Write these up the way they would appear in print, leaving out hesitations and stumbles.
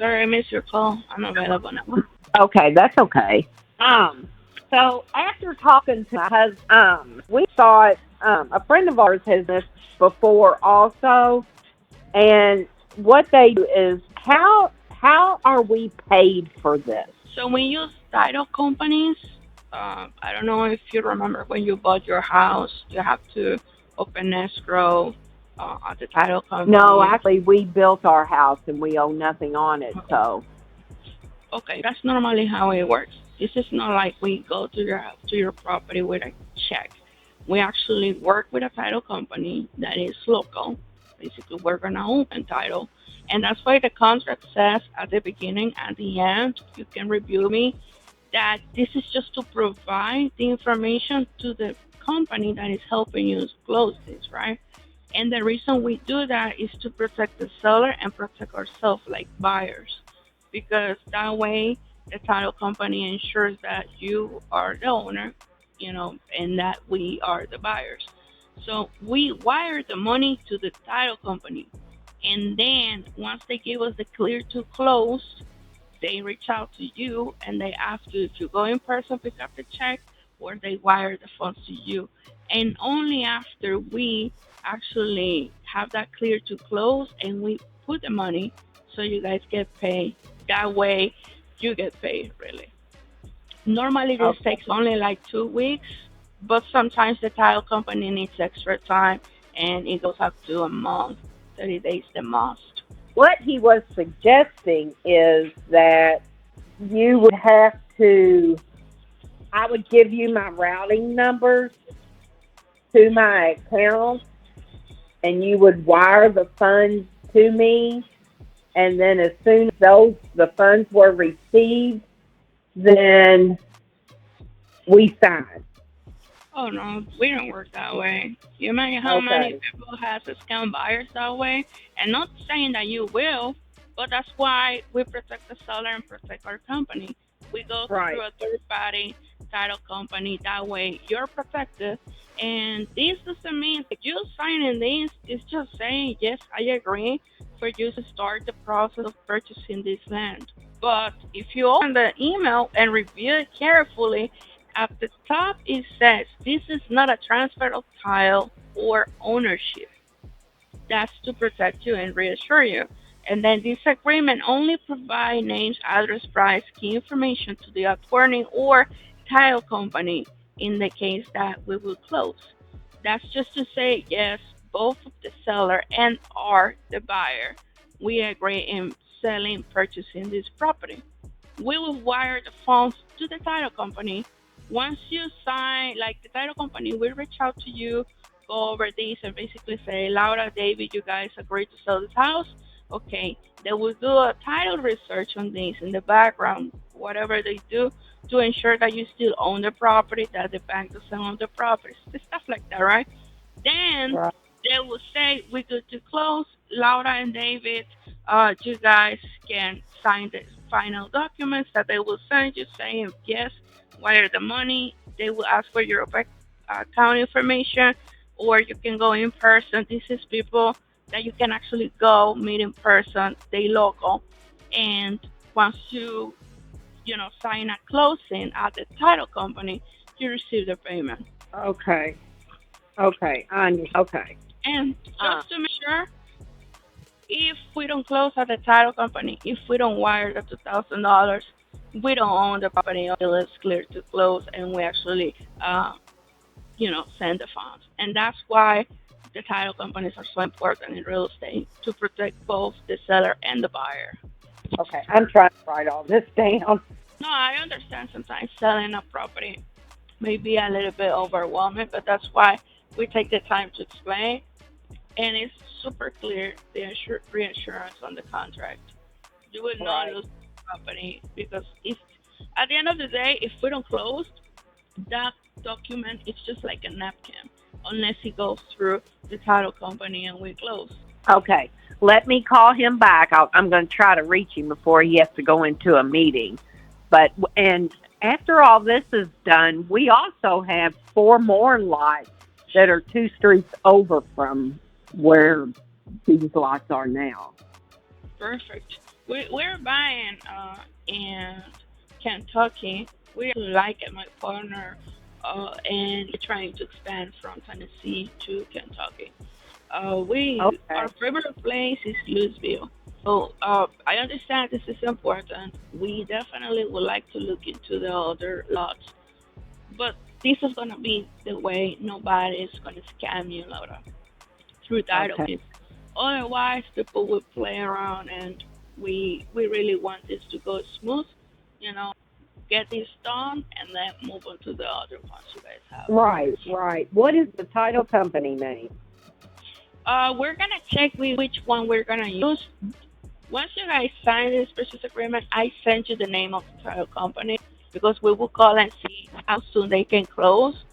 Sorry, I missed your call. I'm available now. Okay, that's okay. So after talking to my husband, we thought a friend of ours has this before also, and what they do is how are we paid for this? So we use title companies. I don't know if you remember when you bought your house, you have to open escrow at the title No, company. actually, we built our house and we owe nothing on it. Okay. So Okay, that's normally how it works. This is not like we go to your property with a check. We actually work with a title company that is local. Basically, we're gonna open title, and that's why the contract says at the beginning, at the end, you can review me that this is just to provide the information to the company that is helping you close this, right? And the reason we do that is to protect the seller and protect ourselves like buyers. Because that way the title company ensures that you are the owner, and that we are the buyers. So we wire the money to the title company. And then once they give us the clear to close, they reach out to you and they ask you if you go in person, pick up the check, or they wire the funds to you. And only after we actually have that clear to close and we put the money so you guys get paid. That way you get paid really. Normally this okay. takes only like 2 weeks, but sometimes the title company needs extra time and it goes up to a month, 30 days the most. What he was suggesting is that you would have to. I would give you my routing numbers to my account, and you would wire the funds to me. And then as soon as the funds were received, then we signed. Oh no, we don't work that way. You imagine how many Okay. people has scam buyers that way? And not saying that you will, but that's why we protect the seller and protect our company. We go through Right. a third party title company. That way you're protected. And this doesn't mean that you signing this is just saying, yes, I agree for you to start the process of purchasing this land. But if you open the email and review it carefully, at the top it says this is not a transfer of title or ownership. That's to protect you and reassure you. And then this agreement only provide names, address, price, key information to the attorney or title company in the case that we will close. That's just to say yes, both the seller and or the buyer, we agree in selling, purchasing this property. We will wire the funds to the title company. Once you sign, like the title company will reach out to you, go over this, and basically say, Laura, David, you guys agreed to sell this house. Okay, they will do a title research on this in the background, whatever they do, to ensure that you still own the property, that the bank doesn't own the property, stuff like that, right? Then Right. they will say we're good to close. Laura and David, you guys can sign the final documents that they will send you saying yes, wire the money. They will ask for your bank account information, or you can go in person. This is people that you can actually go meet in person. They local, and once you sign a closing at the title company, you receive the payment. Okay. Okay. Okay. And Uh, just to make sure, if we don't close at the title company, if we don't wire the $2,000, we don't own the property until it's clear to close and we actually, send the funds. And that's why the title companies are so important in real estate to protect both the seller and the buyer. okay. I'm trying to write all this down. No, I understand sometimes selling a property may be a little bit overwhelming, but that's why we take the time to explain. And it's super clear the reinsurance on the contract. You will not Right. lose the company because if at the end of the day, if we don't close, that document is just like a napkin unless it goes through the title company and we close. Okay. Let me call him back. I'm going to try to reach him before he has to go into a meeting. And after all this is done, we also have four more lots that are two streets over from where these lots are now. Perfect. We're buying in Kentucky. We like it, my partner, and we're trying to expand from Tennessee to Kentucky. We our Okay. favorite place is Louisville. So I understand this is important. We definitely would like to look into the other lots, but this is gonna be the way nobody is gonna scam you, Laura, through title Okay. deeds. Otherwise, people will play around, and we really want this to go smooth. You know, get this done, and then move on to the other ones you guys have. Right, right. What is the title company name? We're gonna check which one we're gonna use. Once you guys sign this purchase agreement, I send you the name of the title company because we will call and see how soon they can close.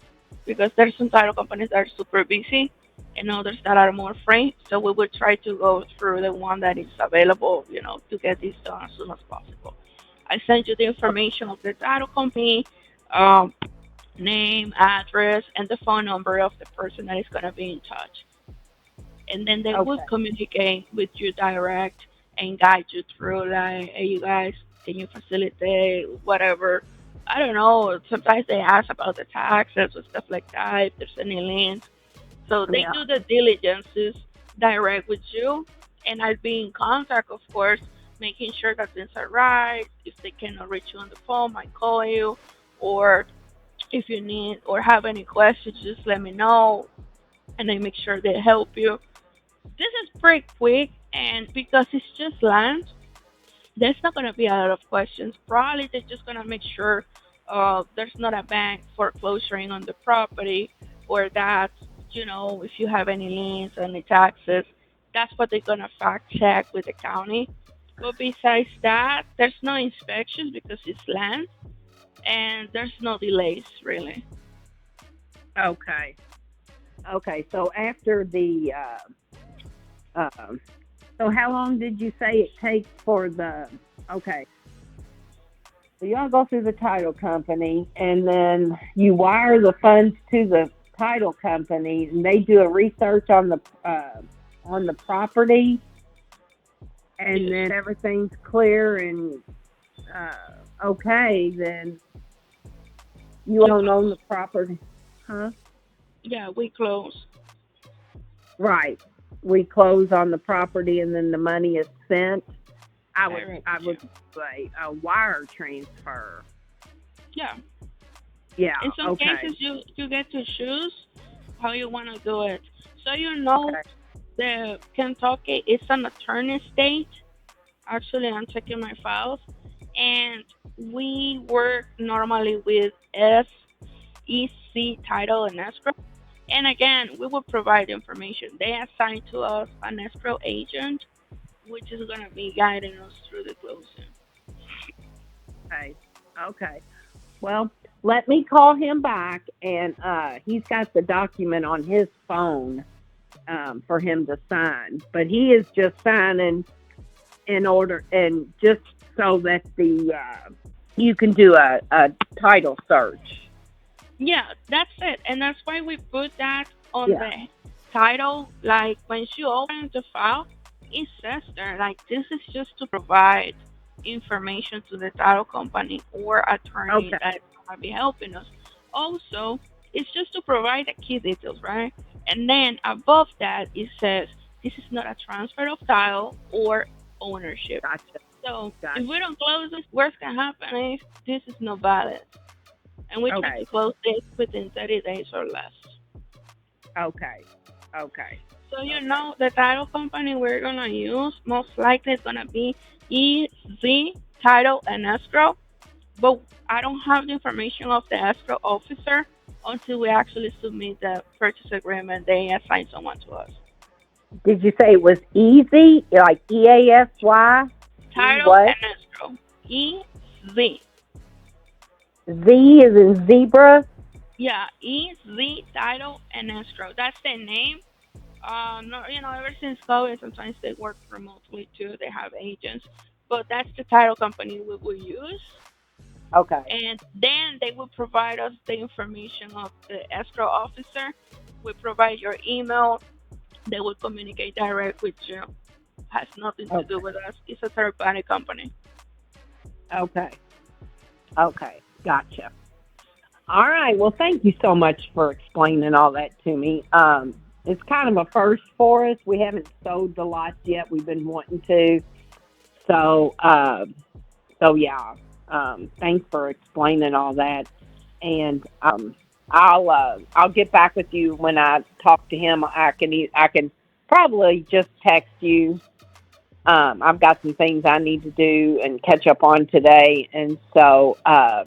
Because there's some title companies that are super busy and others that are more free. So we will try to go through the one that is available, to get this done as soon as possible. I send you the information of the title company, um, name, address, and the phone number of the person that is going to be in touch. And then they will Okay. communicate with you direct and guide you through, like, hey, you guys, can you facilitate whatever? I don't know. Sometimes they ask about the taxes or stuff like that, if there's any liens. So they Yeah. do the diligences direct with you, and I'll be in contact, of course, making sure that things are right. If they cannot reach you on the phone, I call you, or if you need or have any questions, just let me know, and I make sure they help you. This is pretty quick, and because it's just land, there's not going to be a lot of questions. Probably they're just going to make sure there's not a bank foreclosing on the property, or that, if you have any liens, any taxes, that's what they're going to fact check with the county. But besides that, there's no inspections because it's land, and there's no delays really. Okay. Okay. So after the so how long did you say it takes for the okay. So y'all go through the title company and then you wire the funds to the title company and they do a research on the property and Yes. then everything's clear and okay, then you You don't own close. the property. Huh? Yeah, we close. Right. We close on the property and then the money is sent. Direct I with you. would say a wire transfer. Yeah. Yeah, In some okay. cases, you get to choose how you want to do it. So Okay. the Kentucky is an attorney state. Actually, I'm checking my files, and we work normally with SEC title and escrow. And again, we will provide information. They assign to us an escrow agent, which is going to be guiding us through the closing. Okay. Okay. Well, let me call him back and he's got the document on his phone for him to sign. But he is just signing in order and just so that the you can do a title search. Yeah, that's it. And that's why we put that on Yeah. the title. Like, when you open the file, it says there, like, this is just to provide information to the title company or attorney Okay. that is going to be helping us. Also, it's just to provide the key details, right? And then above that, it says this is not a transfer of title or ownership. Gotcha. So if we Gotcha. don't close this, worst can happen is this is not valid, and we try to Okay. close this within 30 days or less. Okay. Okay. So Okay. the title company we're gonna use most likely is gonna be EZ Title and Escrow, but I don't have the information of the escrow officer until we actually submit the purchase agreement. They assign someone to us. Did you say it was easy? Like EASY? E Title what? and Escrow. EZ. Z is in zebra? Yeah, EZ Title and Escrow. That's the name. No, ever since COVID, sometimes they work remotely too. They have agents, but that's the title company we will use. Okay. And then they will provide us the information of the escrow officer. We provide your email. They will communicate direct with you. has nothing to do Okay. with us. It's a third party company. Okay. Okay. Gotcha. All right. Well, thank you so much for explaining all that to me. It's kind of a first for us. We haven't sold the lots yet. We've been wanting to. So, so yeah. Thanks for explaining all that. And I'll get back with you when I talk to him. I can probably just text you. I've got some things I need to do and catch up on today, and so I'll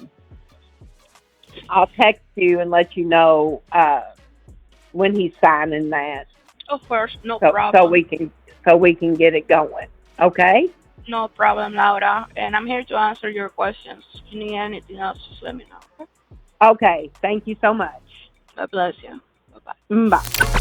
text you and let you know when he's signing that, Of course, no so problem. we can get it going. Okay. No problem, Laura. And I'm here to answer your questions. If you need anything else, just let me know. Okay? Okay. Thank you so much. God bless you. Bye bye. Bye.